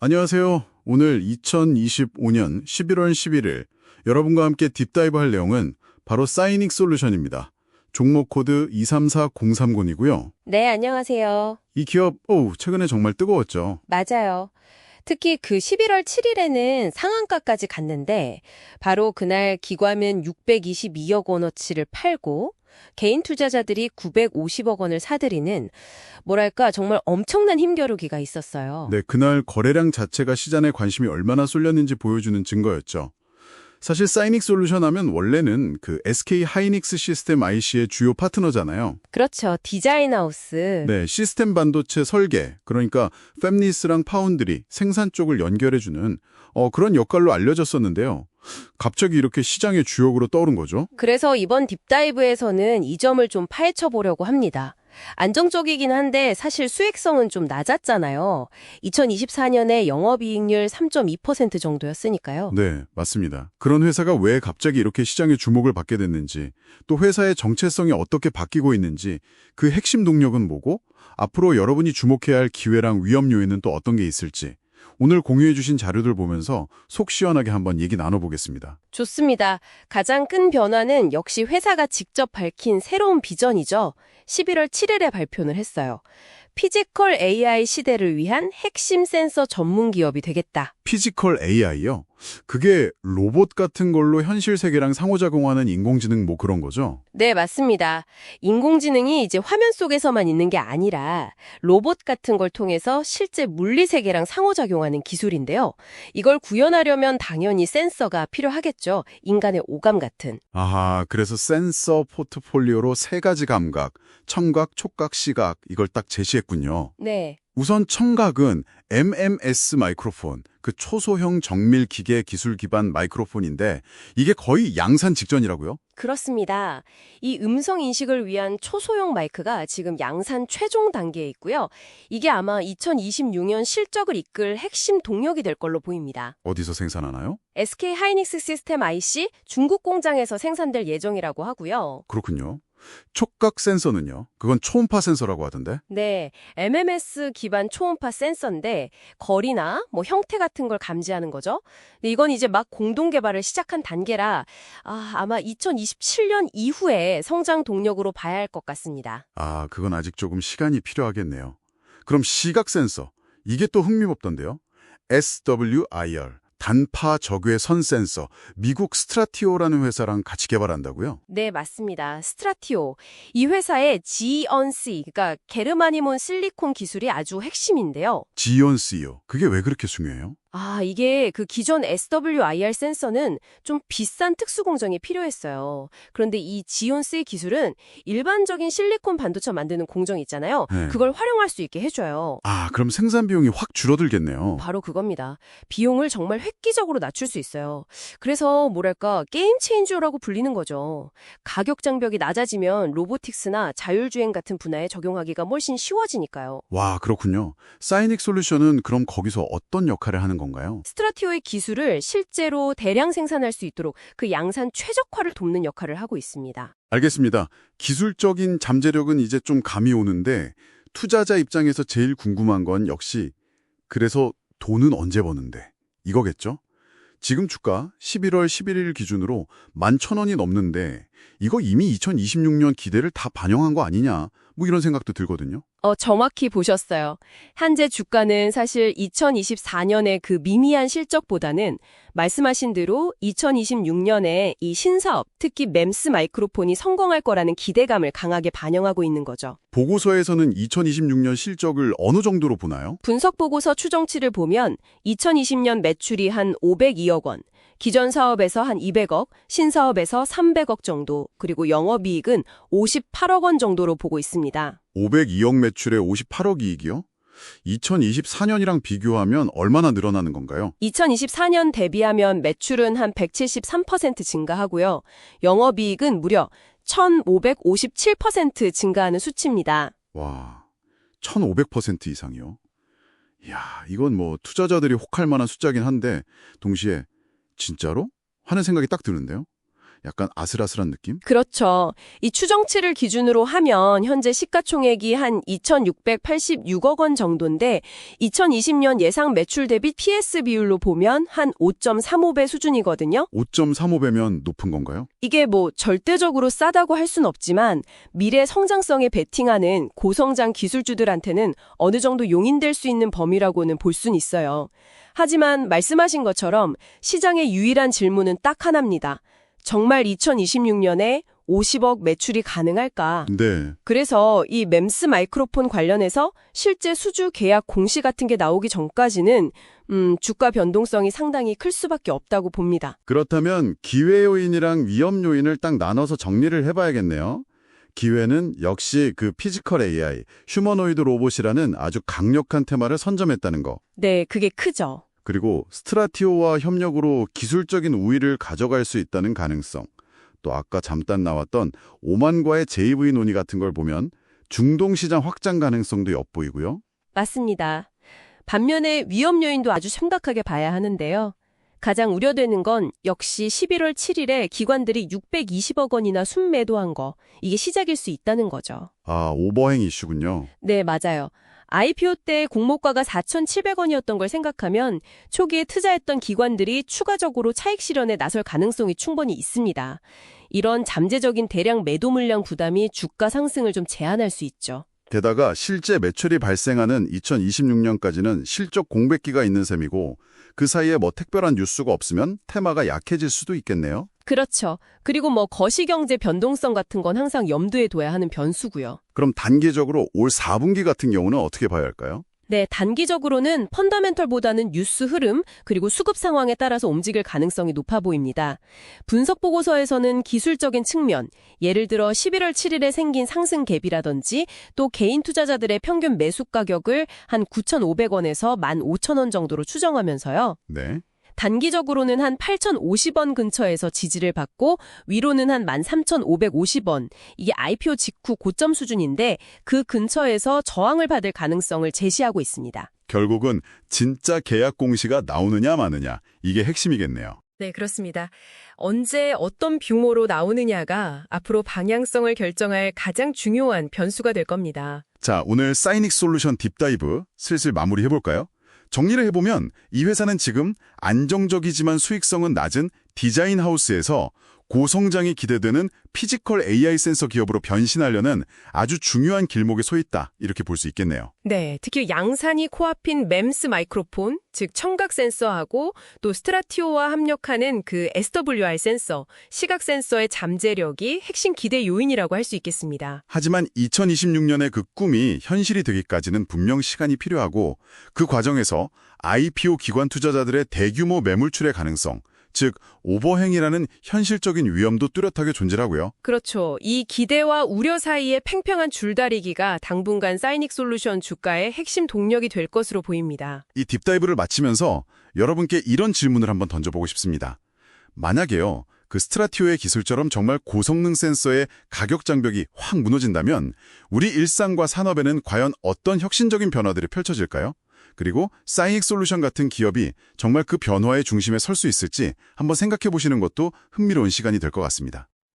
안녕하세요. 오늘 2025년 11월 11일 여러분과 함께 딥다이브 할 내용은 바로 사이닉 솔루션입니다. 종목 코드 234030이고요. 네, 안녕하세요. 이 기업, 최근에 정말 뜨거웠죠. 맞아요. 특히 그 11월 7일에는 상한가까지 갔는데 바로 그날 기관은 622억 원어치를 팔고 개인 투자자들이 950억 원을 사들이는 뭐랄까 정말 엄청난 힘겨루기가 있었어요. 네, 그날 거래량 자체가 시장에 관심이 얼마나 쏠렸는지 보여주는 증거였죠. 사실 사이닉 솔루션 하면 원래는 그 SK 하이닉스 시스템 IC의 주요 파트너잖아요. 그렇죠. 디자인 하우스. 네, 시스템 반도체 설계, 그러니까 팹리스랑 파운드리, 생산 쪽을 연결해주는 그런 역할로 알려졌었는데요. 갑자기 이렇게 시장의 주역으로 떠오른 거죠. 그래서 이번 딥다이브에서는 이 점을 좀 파헤쳐 보려고 합니다. 안정적이긴 한데 사실 수익성은 좀 낮았잖아요. 2024년에 영업이익률 3.2% 정도였으니까요. 네, 맞습니다. 그런 회사가 왜 갑자기 이렇게 시장의 주목을 받게 됐는지, 또 회사의 정체성이 어떻게 바뀌고 있는지, 그 핵심 동력은 뭐고, 앞으로 여러분이 주목해야 할 기회랑 위험 요인은 또 어떤 게 있을지, 오늘 공유해 주신 자료들 보면서 속 시원하게 한번 얘기 나눠보겠습니다. 좋습니다. 가장 큰 변화는 역시 회사가 직접 밝힌 새로운 비전이죠. 11월 7일에 발표를 했어요. 피지컬 AI 시대를 위한 핵심 센서 전문 기업이 되겠다. 피지컬 AI요? 그게 로봇 같은 걸로 현실 세계랑 상호작용하는 인공지능 뭐 그런 거죠? 네, 맞습니다. 인공지능이 이제 화면 속에서만 있는 게 아니라 로봇 같은 걸 통해서 실제 물리 세계랑 상호작용하는 기술인데요. 이걸 구현하려면 당연히 센서가 필요하겠죠. 인간의 오감 같은. 아하, 그래서 센서 포트폴리오로 세 가지 감각, 청각, 촉각, 시각 이걸 딱 제시했군요. 네. 우선 청각은 MMS 마이크로폰, 그 초소형 정밀 기계 기술 기반 마이크로폰인데 이게 거의 양산 직전이라고요? 그렇습니다. 이 음성 인식을 위한 초소형 마이크가 지금 양산 최종 단계에 있고요. 이게 아마 2026년 실적을 이끌 핵심 동력이 될 걸로 보입니다. 어디서 생산하나요? SK 하이닉스 시스템 IC 중국 공장에서 생산될 예정이라고 하고요. 그렇군요. 촉각 센서는요? 그건 초음파 센서라고 하던데? 네, MMS 기반 초음파 센서인데 거리나 형태 같은 걸 감지하는 거죠. 근데 이건 이제 막 공동 개발을 시작한 단계라 아마 2027년 이후에 성장 동력으로 봐야 할 것 같습니다. 아, 그건 아직 조금 시간이 필요하겠네요. 그럼 시각 센서, 이게 또 흥미롭던데요? SWIR, 단파 적외 선 센서, 미국 스트라티오라는 회사랑 같이 개발한다고요? 네, 맞습니다. 스트라티오. 이 회사의 GEONC, 그러니까 게르마니몬 실리콘 기술이 아주 핵심인데요. GEONC요. 그게 왜 그렇게 중요해요? 이게 그 기존 SWIR 센서는 좀 비싼 특수 공정이 필요했어요. 그런데 이 지온C 기술은 일반적인 실리콘 반도체 만드는 공정 있잖아요. 네. 그걸 활용할 수 있게 해줘요. 아, 그럼 생산 비용이 확 줄어들겠네요. 바로 그겁니다. 비용을 정말 획기적으로 낮출 수 있어요. 그래서 뭐랄까 게임 체인저라고 불리는 거죠. 가격 장벽이 낮아지면 로보틱스나 자율주행 같은 분야에 적용하기가 훨씬 쉬워지니까요. 와, 그렇군요. 사이닉 솔루션은 그럼 거기서 어떤 역할을 하는 건가요? 스트라티오의 기술을 실제로 대량 생산할 수 있도록 그 양산 최적화를 돕는 역할을 하고 있습니다. 알겠습니다. 기술적인 잠재력은 이제 좀 감이 오는데 투자자 입장에서 제일 궁금한 건 역시 그래서 돈은 언제 버는데 이거겠죠? 지금 주가 11월 11일 기준으로 11,000원이 넘는데 이거 이미 2026년 기대를 다 반영한 거 아니냐 뭐 이런 생각도 들거든요. 정확히 보셨어요. 현재 주가는 사실 2024년의 그 미미한 실적보다는 말씀하신 대로 2026년에 이 신사업, 특히 맴스 마이크로폰이 성공할 거라는 기대감을 강하게 반영하고 있는 거죠. 보고서에서는 2026년 실적을 어느 정도로 보나요? 분석 보고서 추정치를 보면 2020년 매출이 한 502억 원, 기존 사업에서 한 200억, 신사업에서 300억 정도, 그리고 영업이익은 58억 원 정도로 보고 있습니다. 502억 매출에 58억 이익이요? 2024년이랑 비교하면 얼마나 늘어나는 건가요? 2024년 대비하면 매출은 한 173% 증가하고요. 영업이익은 무려 1,557% 증가하는 수치입니다. 와, 1,500% 이상이요? 이야, 이건 뭐 투자자들이 혹할 만한 숫자긴 한데 동시에 진짜로? 하는 생각이 딱 드는데요. 약간 아슬아슬한 느낌? 그렇죠. 이 추정치를 기준으로 하면 현재 시가총액이 한 2,686억 원 정도인데 2020년 예상 매출 대비 PS 비율로 보면 한 5.35배 수준이거든요. 5.35배면 높은 건가요? 이게 뭐 절대적으로 싸다고 할 순 없지만 미래 성장성에 베팅하는 고성장 기술주들한테는 어느 정도 용인될 수 있는 범위라고는 볼 순 있어요. 하지만 말씀하신 것처럼 시장의 유일한 질문은 딱 하나입니다. 정말 2026년에 50억 매출이 가능할까? 네. 그래서 이 맴스 마이크로폰 관련해서 실제 수주 계약 공시 같은 게 나오기 전까지는 주가 변동성이 상당히 클 수밖에 없다고 봅니다. 그렇다면 기회 요인이랑 위험 요인을 딱 나눠서 정리를 해봐야겠네요. 기회는 역시 그 피지컬 AI, 휴머노이드 로봇이라는 아주 강력한 테마를 선점했다는 거. 네, 그게 크죠. 그리고 스트라티오와 협력으로 기술적인 우위를 가져갈 수 있다는 가능성. 또 아까 잠깐 나왔던 오만과의 JV 논의 같은 걸 보면 중동 시장 확장 가능성도 엿보이고요. 맞습니다. 반면에 위험 요인도 아주 심각하게 봐야 하는데요. 가장 우려되는 건 역시 11월 7일에 기관들이 620억 원이나 순매도한 거, 이게 시작일 수 있다는 거죠. 아, 오버행 이슈군요. 네, 맞아요. IPO 때 공모가가 4,700원이었던 걸 생각하면 초기에 투자했던 기관들이 추가적으로 차익 실현에 나설 가능성이 충분히 있습니다. 이런 잠재적인 대량 매도 물량 부담이 주가 상승을 좀 제한할 수 있죠. 게다가 실제 매출이 발생하는 2026년까지는 실적 공백기가 있는 셈이고 그 사이에 뭐 특별한 뉴스가 없으면 테마가 약해질 수도 있겠네요. 그렇죠. 그리고 뭐 거시경제 변동성 같은 건 항상 염두에 둬야 하는 변수고요. 그럼 단기적으로 올 4분기 같은 경우는 어떻게 봐야 할까요? 네, 단기적으로는 펀더멘털보다는 뉴스 흐름 그리고 수급 상황에 따라서 움직일 가능성이 높아 보입니다. 분석 보고서에서는 기술적인 측면, 예를 들어 11월 7일에 생긴 상승 갭이라든지 또 개인 투자자들의 평균 매수 가격을 한 9,500원에서 15,000원 정도로 추정하면서요. 네. 단기적으로는 한 8,050원 근처에서 지지를 받고 위로는 한 13,550원. 이게 IPO 직후 고점 수준인데 그 근처에서 저항을 받을 가능성을 제시하고 있습니다. 결국은 진짜 계약 공시가 나오느냐 마느냐 이게 핵심이겠네요. 네, 그렇습니다. 언제 어떤 규모로 나오느냐가 앞으로 방향성을 결정할 가장 중요한 변수가 될 겁니다. 자, 오늘 사이닉 솔루션 딥다이브 슬슬 마무리해볼까요? 정리를 해보면 이 회사는 지금 안정적이지만 수익성은 낮은 디자인 하우스에서 고성장이 기대되는 피지컬 AI 센서 기업으로 변신하려는 아주 중요한 길목에 서 있다. 이렇게 볼 수 있겠네요. 네, 특히 양산이 코앞인 맴스 마이크로폰, 즉 청각 센서하고 또 스트라티오와 합력하는 그 SWR 센서, 시각 센서의 잠재력이 핵심 기대 요인이라고 할 수 있겠습니다. 하지만 2026년의 그 꿈이 현실이 되기까지는 분명 시간이 필요하고 그 과정에서 IPO 기관 투자자들의 대규모 매물출의 가능성, 즉 오버행이라는 현실적인 위험도 뚜렷하게 존재하고요. 그렇죠. 이 기대와 우려 사이의 팽팽한 줄다리기가 당분간 사이닉 솔루션 주가의 핵심 동력이 될 것으로 보입니다. 이 딥다이브를 마치면서 여러분께 이런 질문을 한번 던져보고 싶습니다. 만약에요, 그 스트라티오의 기술처럼 정말 고성능 센서의 가격 장벽이 확 무너진다면 우리 일상과 산업에는 과연 어떤 혁신적인 변화들이 펼쳐질까요? 그리고 사이닉 솔루션 같은 기업이 정말 그 변화의 중심에 설 수 있을지 한번 생각해 보시는 것도 흥미로운 시간이 될 것 같습니다.